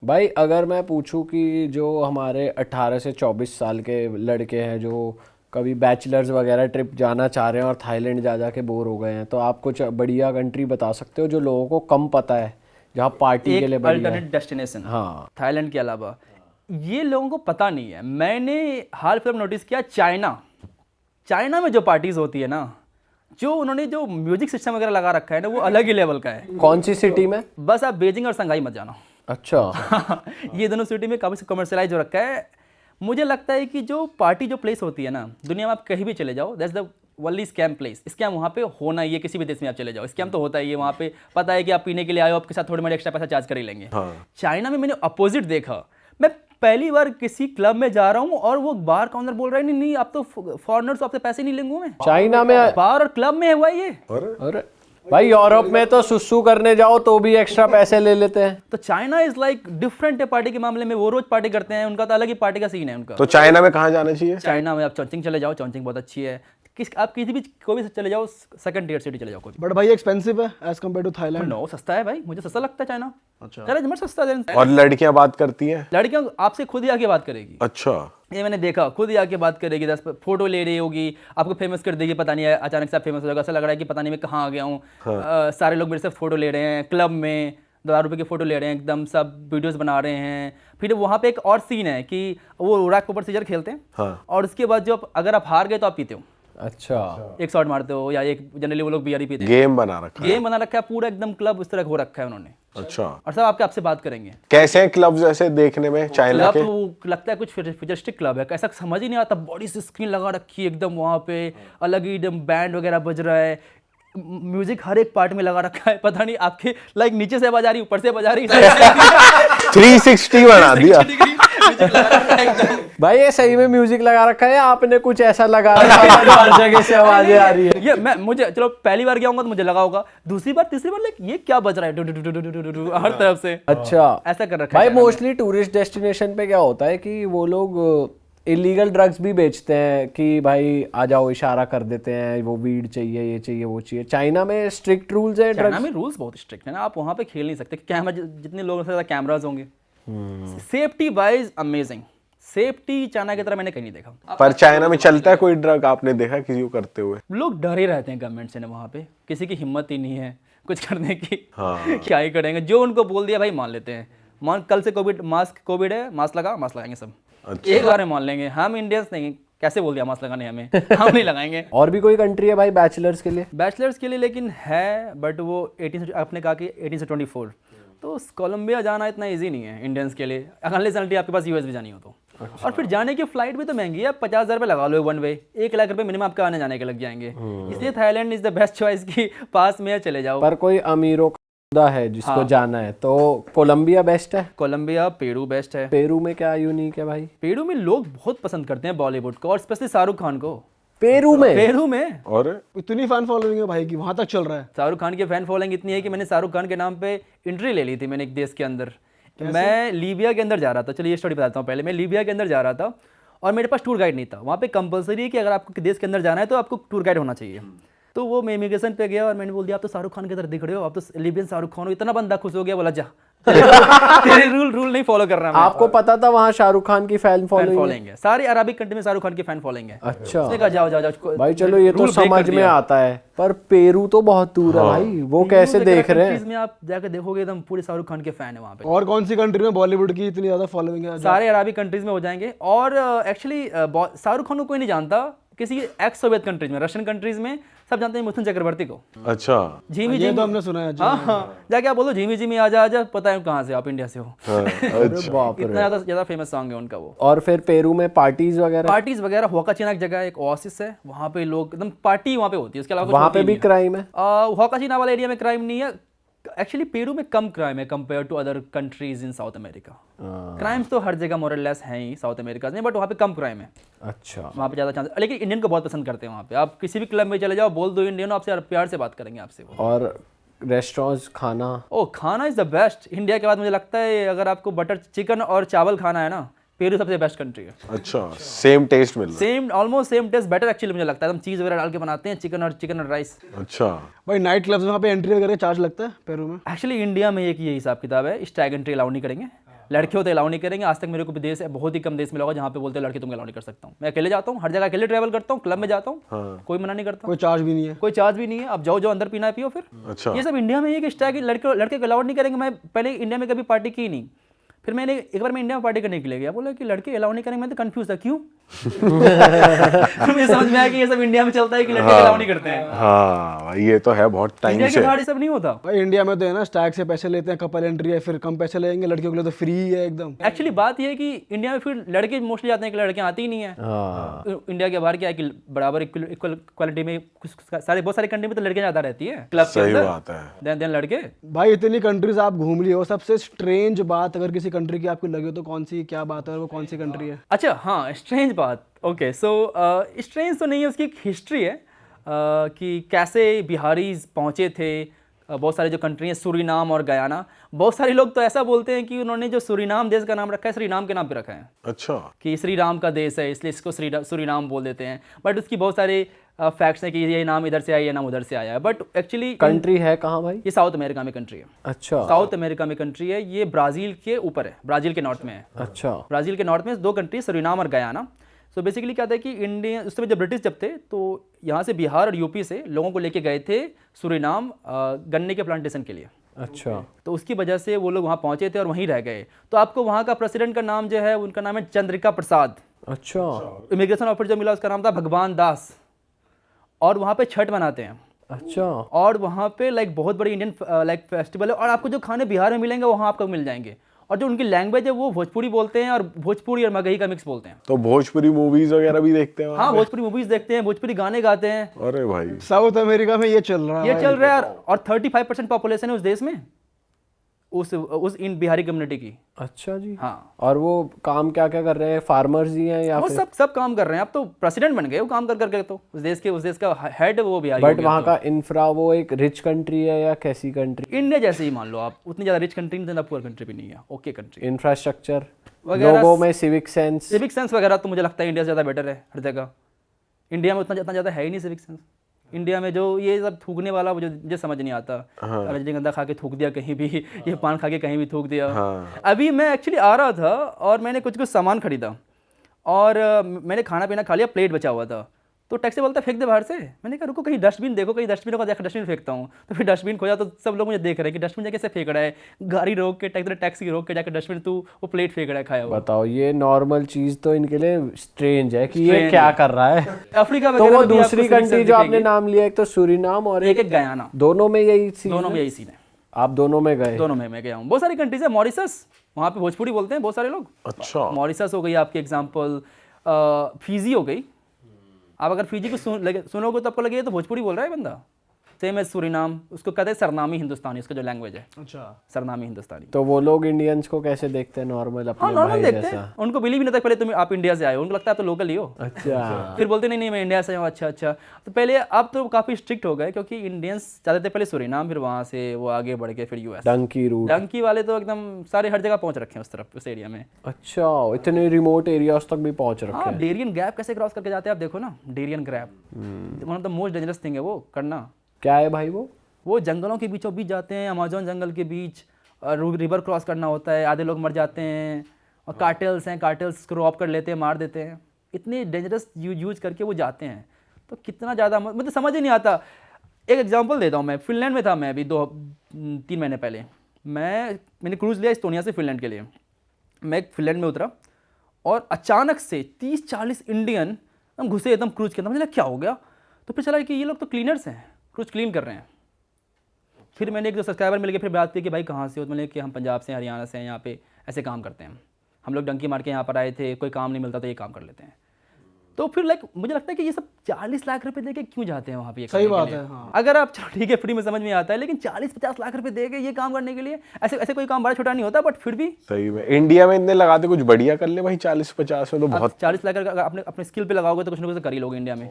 भाई अगर मैं पूछूं कि जो हमारे 18 से 24 साल के लड़के हैं जो कभी बैचलर्स वगैरह ट्रिप जाना चाह रहे हैं और थाईलैंड जा जा के बोर हो गए हैं, तो आप कुछ बढ़िया कंट्री बता सकते हो जो लोगों को कम पता है, जहाँ पार्टी के लिए एक बढ़िया है? अल्टरनेट डेस्टिनेशन हाँ। थाईलैंड के अलावा ये लोगों को पता नहीं है। मैंने हाल फिल्म नोटिस किया, चाइना में जो पार्टीज होती है ना, जो उन्होंने जो म्यूजिक सिस्टम वगैरह लगा रखा है ना, वो अलग ही लेवल का है। कौन सी सिटी में? बस आप बीजिंग और संघाई मत जाना। अच्छा। ये दोनों सिटी में काफ़ी कमर्शलाइज हो रखा है। मुझे लगता है कि जो पार्टी जो प्लेस होती है ना, दुनिया में आप कहीं भी चले जाओ, that's the only scam place. Scam वहाँ पे होना ही है, किसी भी देश में आप चले जाओ स्कैम तो होता ही है। वहाँ पे पता है कि आप पीने के लिए आए हो, आपके साथ थोड़े मोड़े एक्स्ट्रा पैसा चार्ज कर ही लेंगे। चाइना में मैंने अपोजिट देखा। मैं पहली बार किसी क्लब में जा रहा हूँ और वो बार काउंटर बोल रहा है, नहीं आप तो फॉरेनर्स, आपसे पैसे नहीं लेंगे मैं। चाइना में बार और क्लब में हुआ ये। अरे भाई यूरोप में तो सुसु करने जाओ तो भी एक्स्ट्रा पैसे ले लेते हैं। तो चाइना इज लाइक डिफरेंट है पार्टी के मामले में। वो रोज पार्टी करते हैं, उनका तो अलग ही पार्टी का सीन है उनका। तो चाइना में कहाँ जाना चाहिए? चाइना में आप चौचिंग चले जाओ, चौचिंग बहुत अच्छी है। आप किसी भी कोई भी चले जाओ, सेकंड टियर सिटी चले जाओ कोई। बट भाई एक्सपेंसिव है as compare to Thailand. No, सस्ता है भाई, मुझे सस्ता लगता है चाइना। अच्छा। चाइना सस्ता है। और लड़कियां बात करती हैं? लड़कियां आपसे खुद ही आके बात करेगी। अच्छा। ये मैंने देखा, खुद ही आके बात करेगी, 10 फोटो ले रही होगी, आपको फेमस कर देगी। पता नहीं है अचानक से आप फेमस हो जाएगा, ऐसा लग रहा है कि पता नहीं मैं कहाँ आ गया हूँ। सारे लोग मेरे से फोटो ले रहे हैं, क्लब में 1000 रुपये की फोटो ले रहे हैं, एकदम सब वीडियोस बना रहे हैं। फिर वहाँ पे एक और सीन है कि वो रैक पेपर सीजर खेलते हैं और उसके बाद जो अगर आप हार गए तो आप पीते हो। अच्छा। एक शॉट मारते हो या एक जनरली वो लोग बियर ही पीते हैं। गेम बना रखा है। गेम बना रखा है पूरा, एकदम क्लब उस तरह हो रखा है उन्होंने। अच्छा। और सब आपसे बात करेंगे। कैसे हैं क्लब जैसे देखने में चाइना के? वो लगता है कुछ फ्यूचरिस्टिक क्लब है, ऐसा समझ ही नहीं आता। बड़ी सी स्क्रीन लगा रखी है एकदम, वहाँ पे अलग ही एकदम बैंड वगैरह बज रहा है, म्यूजिक हर एक पार्ट में लगा रखा है। पता नहीं आपके लाइक नीचे से आवाज आ रही, ऊपर से आवाज आ रही, 360 बना दिया भाई। ये सही में म्यूजिक लगा रखा है, आपने कुछ ऐसा लगा रखा है हर जगह से आवाजें आ रही है? ये मुझे चलो पहली बार गया हूँ तो मुझे लगा होगा, दूसरी बार तीसरी बार लाइक ये क्या बज रहा है हर तरफ से। अच्छा, ऐसा कर रखा है भाई। मोस्टली टूरिस्ट डेस्टिनेशन पे क्या होता है कि वो लोग इलीगल ड्रग्स भी बेचते हैं कि भाई आ जाओ, इशारा कर देते हैं, वो वीड चाहिए, ये चाहिए, वो चाहिए। चाइना में स्ट्रिक्ट रूल्स है? चाइना में रूल्स बहुत स्ट्रिक्ट है ना, आप वहाँ पे खेल नहीं सकते। कैमरा जितने लोगों से ज़्यादा कैमराज होंगे। Safety wise amazing, safety China की तरह मैंने कहीं नहीं देखा। पर चाइना में चलता है कोई ड्रग? आपने देखा किसी को करते हुए? लोग डरे रहते हैं गवर्नमेंट से ना, वहाँ पे किसी की हिम्मत ही नहीं है कुछ करने की। क्या ही करेंगे, जो उनको बोल दिया भाई मान लेते हैं। कल से कोविड है, मास्क लगाएंगे सब। अच्छा। एक बार में मान लेंगे। हम इंडियंस नहीं, कैसे बोल दिया मास्क लगाने हमें, हम नहीं लगाएंगे। और भी कोई कंट्री है भाई बैचलर्स के लिए? बैचलर्स के लिए लेकिन है, बट वो 18 से, आपने कहा कि 18 से 24, तो कोलंबिया जाना इतना इजी नहीं है इंडियंस के लिए, अनलेस आपके पास यूएस भी जानी हो तो। अच्छा। और फिर जाने की फ्लाइट भी तो महंगी है, 50,000 रुपये लगा लो वन वे, 1 लाख रुपये मिनिमम आपका आने जाने के लग जाएंगे। इसलिए Thailand is the best choice की पास में चले जाओ। पर कोई अमीरों का है जिसको जाना है तो कोलंबिया बेस्ट है? कोलंबिया, पेरू बेस्ट है। पेरू में क्या यूनिक है भाई? पेरू में लोग बहुत पसंद करते हैं बॉलीवुड को, और स्पेशली शाहरुख खान को। पेरू में और इतनी फैन फॉलोइंग है भाई की वहां तक चल रहा है। शाहरुख खान की फैन फॉलोइंग इतनी है कि मैंने शाहरुख खान के नाम पे एंट्री ले ली थी मैंने एक देश के अंदर। मैं लीबिया के अंदर जा रहा था, चलिए ये स्टोरी बताता हूँ पहले। मैं लीबिया के अंदर जा रहा था और मेरे पास टूर गाइड नहीं था। वहाँ पे कंपलसरी है कि अगर आपको देश के अंदर जाना है तो आपको टूर गाइड होना चाहिए। तो वो मैं इमिग्रेशन पे गया और मैंने बोल दिया आप तो शाहरुख खान की तरह दिख रहे हो, आप तो लीबियन शाहरुख खान हो। इतना बंदा खुश हो गया, बोला जा तेरे रूल नहीं फॉलो कर रहा मैं। आपको पता था वहाँ शाहरुख खान की फैन फॉलोइंग है? सारी अरबिक कंट्री में शाहरुख खान की फैन फॉलोइंग है। अच्छा। उसने कहा जाओ भाई, चलो ये तो समझ में आता है, पर पेरू तो बहुत दूर है भाई, वो कैसे देख रहे हैं? में आप जाकर देखोगे एकदम पूरे शाहरुख खान के फैन है वहाँ पे। और कौन सी कंट्री में बॉलीवुड की इतनी ज्यादा फॉलोइंग है? सारे अरबिक कंट्रीज में हो जाएंगे। और एक्चुअली शाहरुख खान को कोई नहीं जानता, किसी एक्स सोवियत कंट्रीज में, रशियन कंट्रीज में सब जानते हैं मिथुन चक्रवर्ती को। अच्छा। झीमी ये तो हमने सुना है। हाँ, जाके आप बोलो झीमी आजा, पता है कहाँ से, आप इंडिया से हो। इतना ज्यादा फेमस सॉन्ग है उनका वो। और फिर पेरू में पार्टीज वगैरह हुआकाचिना एक जगह, एक ओएसिस है, वहाँ पे लोग एकदम पार्टी वहाँ पे होती है। उसके अलावा वहाँ पे भी क्राइम है? हुआकाचिना वाला एरिया में क्राइम नहीं है एक्चुअली। पेरू में कम क्राइम है compare to other countries in South America. Crimes तो हर जगह मोरलेस हैं ही साउथ अमेरिका में, बट वहाँ पे कम क्राइम है। अच्छा। वहाँ पे ज़्यादा चांस, लेकिन इंडियन को बहुत पसंद करते हैं वहाँ पे। आप किसी भी क्लब में चले जाओ, बोल दो इंडियन, आपसे प्यार से बात करेंगे आपसे वो। और रेस्टोरेंट्स, खाना इज़ द बेस्ट। इंडिया के बाद मुझे लगता है अगर आपको बटर चिकन और चावल खाना है ना, पेरू सबसे बेस्ट कंट्री है। अच्छा, सेम टेस्ट मिल रहा है? Almost same taste, better actually मुझे लगता है। हम चीज़ वगैरह डाल के बनाते हैं, चिकन और राइस। अच्छा भाई, नाइट क्लब्स में वहाँ पे एंट्री वगैरह चार्ज लगता है पेरू में? एक्चुअली इंडिया में एक ये हिसाब किताब है, स्टैग एंट्री अलाउ नहीं करेंगे। लड़के हो तो अलाउ नहीं करेंगे। आज तक मेरे को भी देश है, बहुत ही कम देश मिला होगा जहाँ पे बोलते हैं लड़के तुम अलाउ नहीं कर सकता हूँ। मैं अकेले जाता हूँ, हर जगह अकेले ट्रैवल करता हूँ, क्लब में जाता हूँ, कोई मना नहीं करता, कोई चार्ज भी नहीं है। कोई चार्ज भी नहीं है। आप जाओ जो अंदर पीना है पियो फिर। अच्छा। ये सब इंडिया में ये कि स्टाइल लड़के को अलाउड नहीं करेंगे। मैं पहले इंडिया में कभी पार्टी की नहीं, फिर मैंने एक बार मैं इंडिया में पार्टी करने के लिए गया, बोला कि लड़के अलाउ नहीं करेंगे। मैं तो कंफ्यूज था क्यों। मुझे समझ में आया कि ये सब इंडिया में चलता है कि लड़के अलाउ नहीं करते हैं। हाँ भाई, ये तो है बहुत टाइम इंडिया के से। बाहर ये सब नहीं होता। भाई इंडिया में तो है ना, स्टैग से पैसे लेते हैं, कपल एंट्री है, फिर कम पैसे लेंगे, लड़कियों के लिए तो फ्री है एकदम। एक्चुअली बात ये है कि इंडिया में फिर लड़के मोस्टली जाते हैं कि लड़कियां आती ही नहीं है। इंडिया के बाहर क्या है कि बराबर इक्वल क्वालिटी में बहुत सारी कंट्री में तो लड़कियां ज्यादा रहती है क्लब के सही अंदर बात है। देन लड़के। भाई इतनी कंट्रीज आप घूम लिए हो, सबसे स्ट्रेंज बात अगर किसी कंट्री की आपको लगे हो तो कौन सी, क्या बात है और वो कौन सी कंट्री है? अच्छा हाँ, स्ट्रेंज बात। ओके सो स्ट्रेंज तो नहीं है, उसकी एक हिस्ट्री है कि कैसे बिहारीज पहुँचे थे। बहुत सारे जो कंट्री हैं, सूरीनाम और गयाना। बहुत सारे लोग तो ऐसा बोलते हैं कि उन्होंने जो सूरीनाम देश का नाम रखा है श्रीराम के नाम पे रखा है, अच्छा। कि श्री राम का देश है इसलिए इसको सूरीनाम बोल देते हैं। बट उसकी बहुत सारे फैक्ट्स हैं कि ये नाम इधर से आया, ये नाम उधर से आया है। बट एक्चुअली कंट्री है कहाँ भाई? ये साउथ अमेरिका में कंट्री है। अच्छा। साउथ अमेरिका में कंट्री है, ये ब्राज़ील के ऊपर है, ब्राज़ील के नॉर्थ में है। अच्छा। ब्राज़ील के नॉर्थ में दो कंट्री, सूरीनाम और गयाना। सो बेसिकली क्या था कि इंडिया उस समय जब ब्रिटिश जब थे तो यहाँ से बिहार और यूपी से लोगों को लेके गए थे सूरीनाम गन्ने के प्लांटेशन के लिए। अच्छा। तो उसकी वजह से वो लोग वहाँ पहुँचे थे और वहीं रह गए। तो आपको वहाँ का प्रेसिडेंट का नाम जो है, उनका नाम है चंद्रिका प्रसाद। अच्छा। इमिग्रेशन ऑफिसर जो मिला उसका नाम था भगवान दास। और वहाँ पे छठ मनाते हैं। अच्छा। और वहाँ पे लाइक बहुत बड़ी इंडियन लाइक फेस्टिवल है। और आपको जो खाने बिहार में मिलेंगे वहाँ आपको मिल जाएंगे। और जो उनकी लैंग्वेज है वो भोजपुरी बोलते हैं, और भोजपुरी और मगही का मिक्स बोलते हैं। तो भोजपुरी मूवीज वगैरह भी देखते हैं वहाँ हाँ, पे? भोजपुरी मूवीज देखते हैं, भोजपुरी गाने गाते हैं। अरे भाई, साउथ अमेरिका में ये चल रहा है। ये चल रहा है। और 35% पॉपुलेशन है उस देश में, उस इन बिहारी कम्युनिटी की। अच्छा जी। हाँ। और वो काम क्या क्या कर रहे हैं? फार्मर्स ही हैं या वो फिर? सब काम कर रहे हैं। अब तो प्रेसिडेंट बन गए वो काम कर करके। तो उस देश का हेड वो बिहारी। बट वहाँ का इंफ्रा, वो एक रिच कंट्री है या कैसी कंट्री? इंडिया जैसे ही मान लो आप, उतनी ज़्यादा रिच कंट्री नहीं, ज़्यादा पुअर कंट्री भी नहीं है, ओके कंट्री। इंफ्रास्ट्रक्चर वगैरह, लोगों में सिविक सेंस वगैरह तो मुझे लगता है इंडिया से ज़्यादा बेटर है हर जगह। इंडिया में उतना ज़्यादा है ही नहीं सिविक सेंस। इंडिया में जो ये सब थूकने वाला मुझे समझ नहीं आता। रजनीगंधा खा के थूक दिया कहीं भी, ये पान खा के कहीं भी थूक दिया। अभी मैं एक्चुअली आ रहा था और मैंने कुछ सामान खरीदा और मैंने खाना पीना खा लिया, प्लेट बचा हुआ था। तो टैक्सी बोलता फेंक दे बाहर से। मैंने कहा रुको, कहीं डस्टबिन देखो, कहीं डस्टबिन होगा, जाकर डस्टबिन फेंकता हूँ। तो फिर डस्टबिन खोजा तो सब लोग मुझे देख रहे हैं कि डस्टबिन जाके कैसे फेंक रहा है। गाड़ी रोक के, टैक्सी रोक के जाकर डस्टबिन तू वो प्लेट फेंक रहा है खाया हुआ। बताओ, ये नॉर्मल चीज तो इनके लिए स्ट्रेंज है कि ये क्या कर रहा है। अफ्रीका तो वो दूसरी कंट्री जो आपने नाम लिया, एक तो सूरीनाम और एक गयाना, दोनों में यही सीन दोनों में यही सीन है। आप दोनों में गए? दोनों में मैं गया हूँ। बहुत सारी कंट्रीज है। मॉरिशस, वहाँ पे भोजपुरी बोलते हैं बहुत सारे लोग। अच्छा। मॉरिशस हो गई आपकी एग्जांपल, फिजी हो गई। आप अगर फिजी को सुनोगे तो आपको लगेगा तो भोजपुरी बोल रहा है बंदा। सेम है सूरीनाम, उसको कहते हैं सरनामी हिंदुस्तानी, उसका जो लैंग्वेज है। अच्छा। सरनामी हिंदुस्तानी। तो वो लोग इंडियंस को कैसे देखते हैं? नॉर्मल हाँ, अपने नॉर्मल भाई देखते जैसा? हैं। उनको बिलीव नहीं था पहले तुम आप इंडिया से आए हो, उनको लगता है आप तो लोकल ही हो। अच्छा। फिर बोलते नहीं मैं इंडिया से हूँ। अच्छा। तो पहले, अब तो काफ़ी स्ट्रिक्ट हो गए क्योंकि इंडियंस जाते थे पहले सूरीनाम, फिर वहाँ से वो आगे बढ़ के फिर यूएस। डंकी रूट। डंकी वाले तो एकदम सारे हर जगह पहुँच रखे हैं उस तरफ, उस एरिया में। अच्छा, इतने रिमोट एरियाज तक भी पहुंच रखे हाँ, हैं। डेरियन गैप कैसे क्रॉस करके जाते हैं आप देखो ना। Darien gap one of the most dangerous thing है वो करना। क्या है भाई वो? जंगलों के बीचों बीच जाते हैं, अमेजोन जंगल के बीच, रिवर क्रॉस करना होता है, आधे लोग मर जाते हैं। और कार्टेल्स हैं, कार्टेल्स को रॉब कर लेते हैं, मार देते हैं। इतने डेंजरस यूज करके वो जाते हैं। तो कितना ज़्यादा मुझे समझ ही नहीं आता। एक एग्जांपल देता हूँ, मैं फिनलैंड में था, मैं अभी 2-3 महीने पहले। मैंने क्रूज़ लिया इस्टोनिया से फिनलैंड के लिए। मैं फिनलैंड में उतरा और अचानक से 30-40 इंडियन हम घुसे एकदम क्रूज़ के अंदर। मुझे लगा क्या हो गया। तो फिर चला कि ये लोग तो क्लीनर्स हैं, क्रूज़ क्लीन कर रहे हैं। फिर मैंने एक दो सब्सक्राइबर मिल गए, फिर बात की कि भाई कहाँ से हो। तो मैंने कि हम पंजाब से, हरियाणा से हैं, यहाँ पे ऐसे काम करते हैं हम लोग। डंकी मार के यहाँ पर आए थे, कोई काम नहीं मिलता तो ये काम कर लेते हैं। तो फिर मुझे लगता है कि ये सब 40 लाख रुपए देके क्यों जाते हैं वहाँ पे? सही बात है। हाँ। अगर आप चलो ठीक है फ्री में समझ में आता है, लेकिन 40-50 लाख रुपए देके ये काम करने के लिए, ऐसे कोई काम बड़ा छोटा नहीं होता। बट फिर भी सही में इंडिया में इतने लगाते, कुछ बढ़िया कर ले भाई। 40-50 में तो बहुत। 40 लाख अगर अपने स्किल पे लगाओगे तो कुछ ना कुछ कर ही लोगे इंडिया में।